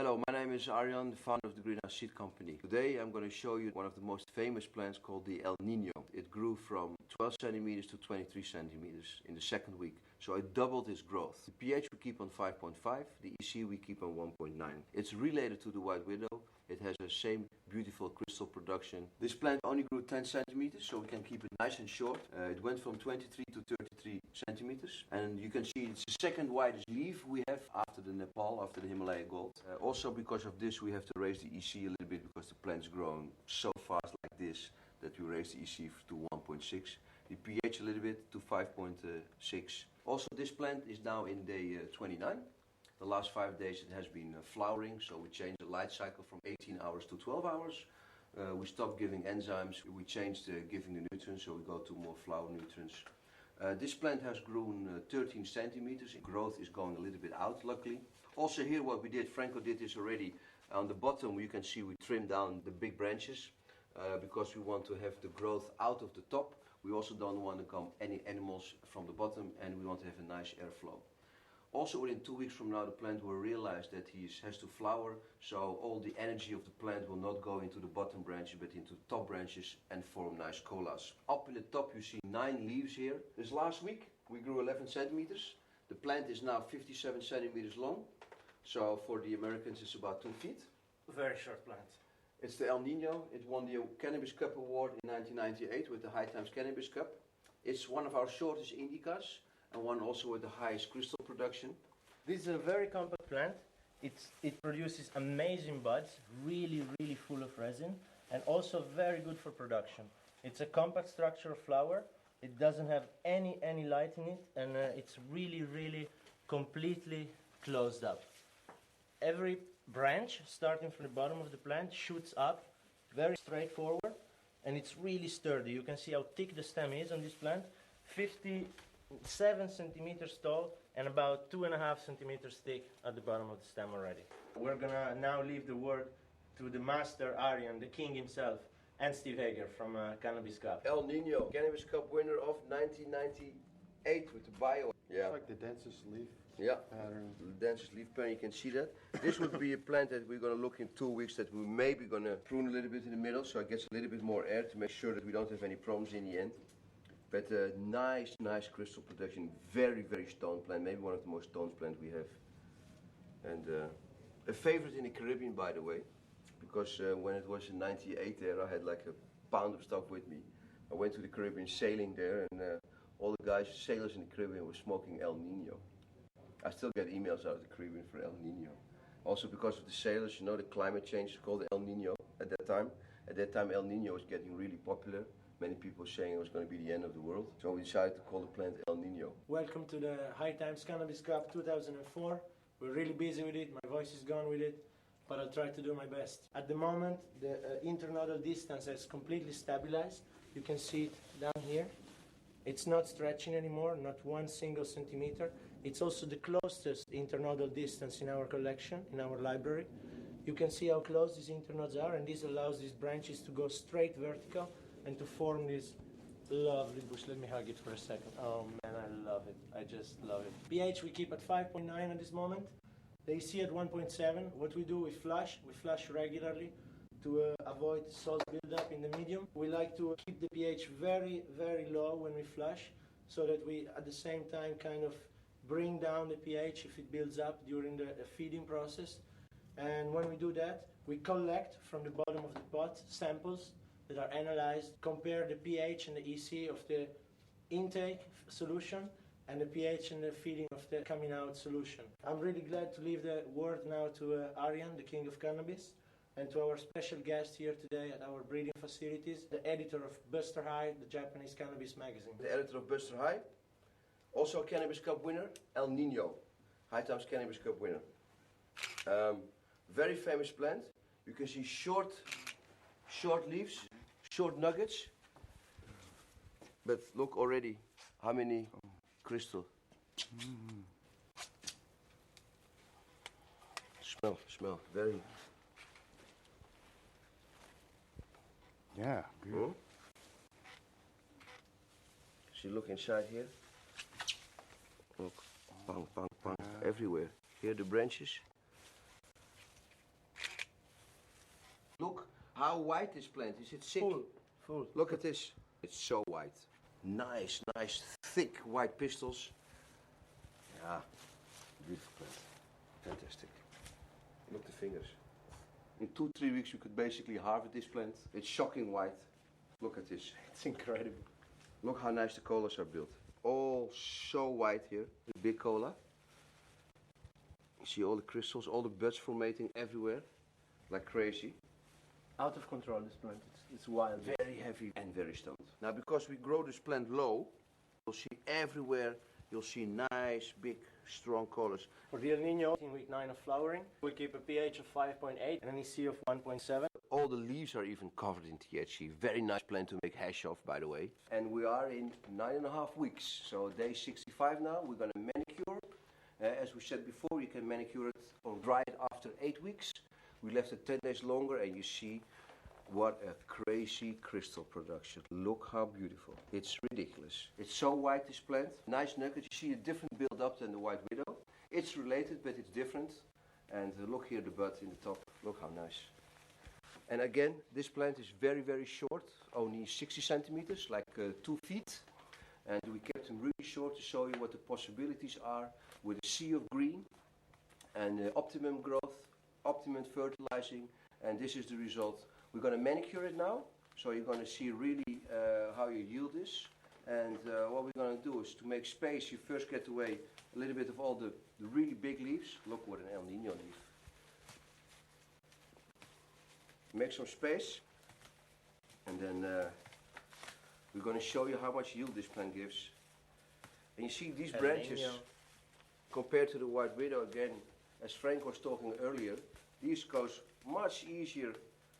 Hello, my name is Arjan, the founder of the Greenhouse Seed Company. Today I'm going to show you one of the most famous plants called the El Nino. It grew from 12 centimeters to 23 centimeters in the second week. So I doubled its growth. The pH we keep on 5.5, the EC we keep on 1.9. It's related to the white widow. It has the same beautiful crystal production. This plant only grew 10 centimeters, so we can keep it nice and short. It went from 23 to 33 centimeters. And you can see it's the second widest leaf we have after the Nepal, after the Himalaya gold. Also because of this we have to raise the EC a little bit because the plant's growing so fast like this that we raise the EC to 1.6. The pH a little bit to 5.6. Also this plant is now in day 29. The last 5 days it has been flowering, so we changed the light cycle from 18 hours to 12 hours. We stopped giving enzymes, we changed giving the nutrients, so we go to more flower nutrients. This plant has grown 13 centimeters. Growth is going a little bit out, luckily. Also here what we did, Franco did this already. On the bottom you can see we trimmed down the big branches because we want to have the growth out of the top. We also don't want to come any animals from the bottom, and we want to have a nice airflow. Also within 2 weeks from now the plant will realize that he has to flower, so all the energy of the plant will not go into the bottom branches but into the top branches and form nice colas. Up in the top you see 9 leaves here. This last week we grew 11 centimeters. The plant is now 57 centimeters long, so for the Americans it's about 2 feet. Very short plant. It's the El Nino. It won the Cannabis Cup Award in 1998 with the High Times Cannabis Cup. It's one of our shortest indicas, and one also with the highest crystal production. This is a very compact plant. It produces amazing buds, really full of resin, and also very good for production. It's a compact structure of flower. It doesn't have any light in it, and it's really completely closed up. Every branch, starting from the bottom of the plant, shoots up, very straightforward, and it's really sturdy. You can see how thick the stem is on this plant. 57 centimeters tall and about 2.5 centimeters thick at the bottom of the stem already. We're gonna now leave the word to the master Arjan, the king himself, and Steve Hager from Cannabis Cup. El Nino, Cannabis Cup winner of 1998 with the bio. Yeah. It's like the densest leaf pattern. The densest leaf pattern, you can see that. This would be a plant that we're going to look in 2 weeks that we may be going to prune a little bit in the middle so it gets a little bit more air to make sure that we don't have any problems in the end. But nice crystal production, very stone plant, maybe one of the most stone plants we have. And a favorite in the Caribbean, by the way, because when it was in 98 there, I had like a pound of stuff with me. I went to the Caribbean sailing there, and all the guys, sailors in the Caribbean, were smoking El Nino. I still get emails out of the Caribbean for El Nino. Also because of the sailors, you know, the climate change is called El Nino at that time. At that time El Nino was getting really popular. Many people saying it was going to be the end of the world. So we decided to call the plant El Nino. Welcome to the High Times Cannabis Cup 2004. We're really busy with it, my voice is gone with it, but I'll try to do my best. At the moment, the internodal distance has completely stabilized. You can see it down here. It's not stretching anymore, not 1 single centimeter. It's also the closest internodal distance in our collection, in our library. You can see how close these internodes are, and this allows these branches to go straight vertical and to form this lovely bush. Let me hug it for a second. Oh man, I love it. I just love it. pH we keep at 5.9 at this moment. The EC at 1.7. What we do, we flush regularly to avoid salt buildup in the medium. We like to keep the pH very low when we flush, so that we at the same time kind of bring down the pH if it builds up during the feeding process. And when we do that, we collect from the bottom of the pot samples that are analyzed, compare the pH and the EC of the intake solution and the pH and the feeding of the coming out solution. I'm really glad to leave the word now to Arjan, the king of cannabis, and to our special guest here today at our breeding facilities, the editor of Buster High, the Japanese cannabis magazine. The editor of Buster High, also a Cannabis Cup winner, El Nino, High Times Cannabis Cup winner. Very famous plant. You can see short leaves, short nuggets, but look already how many crystal. Smell, very. Yeah, good. So you look inside here. Look, everywhere. Here the branches. How white this plant is. It's sick. Full. Look at this. It's so white. Nice, thick white pistils. Yeah, beautiful plant. Fantastic. Look the fingers. In 2-3 weeks you could basically harvest this plant. It's shocking white. Look at this. It's incredible. Look how nice the colas are built. All so white here. The big cola. You see all the crystals, all the buds formating everywhere. Like crazy. Out of control, this plant. It's wild. Very heavy and very stoned. Now because we grow this plant low, you'll see everywhere, you'll see nice, big, strong colors. For the El Nino, in week 9 of flowering, we keep a pH of 5.8 and an EC of 1.7. All the leaves are even covered in THC. Very nice plant to make hash of, by the way. And we are in 9.5 weeks. So day 65 now, we're going to manicure. As we said before, you can manicure it or dry it after 8 weeks. We left it 10 days longer and you see what a crazy crystal production. Look how beautiful. It's ridiculous. It's so white, this plant. Nice nugget. You see a different build up than the White Widow. It's related, but it's different. And look here, the bud in the top. Look how nice. And again, this plant is very, very short. Only 60 centimeters, like 2 feet. And we kept them really short to show you what the possibilities are with a sea of green and optimum growth, optimum fertilizing. And this is the result. We're going to manicure it now, so you're going to see really how your yield is. And what we're going to do is to make space, you first get away a little bit of all the really big leaves. Look what an El Nino leaf. Make some space, and then we're going to show you how much yield this plant gives. And you see these branches, compared to the White Widow, again, as Frank was talking earlier, these goes much easier.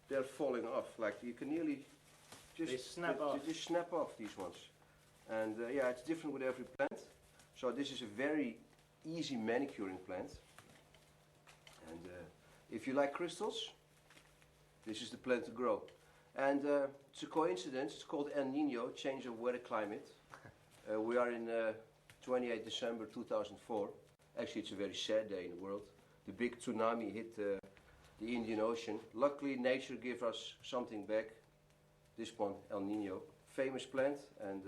They're falling off, like you can nearly just snap off these ones. And yeah, it's different with every plant. So this is a very easy manicuring plant. And if you like crystals, this is the plant to grow. And it's a coincidence, it's called El Nino, change of weather climate. We are in 28 December 2004. Actually, it's a very sad day in the world. The big tsunami hit the Indian Ocean. Luckily, nature gave us something back. This one, El Nino. Famous plant and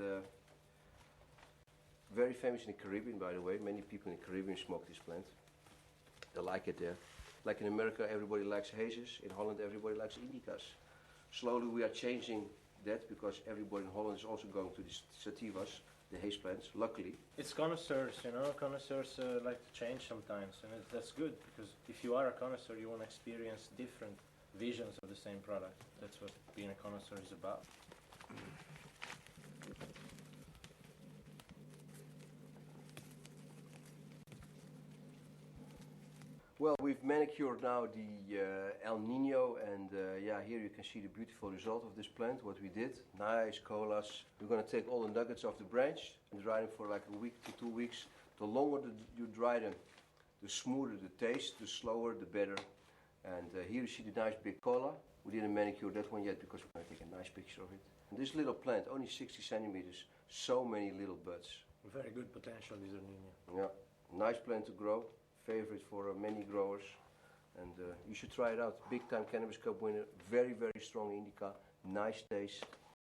very famous in the Caribbean, by the way. Many people in the Caribbean smoke this plant. They like it there. Like in America, everybody likes hazes. In Holland, everybody likes indicas. Slowly, we are changing that because everybody in Holland is also going to the sativas, the haze plants, luckily. It's connoisseurs, you know, connoisseurs like to change sometimes, and that's good, because if you are a connoisseur, you want to experience different visions of the same product. That's what being a connoisseur is about. Well, we've manicured now the El Nino, and yeah, here you can see the beautiful result of this plant, what we did. Nice colas. We're going to take all the nuggets off the branch and dry them for like a week to 2 weeks. The longer you dry them, the smoother the taste, the slower, the better. And here you see the nice big cola. We didn't manicure that one yet because we're going to take a nice picture of it. And this little plant, only 60 centimeters, so many little buds. Very good potential, this El Nino. Yeah, nice plant to grow. Favorite for many growers, and you should try it out. Big time Cannabis Cup winner, very, very strong indica, nice taste.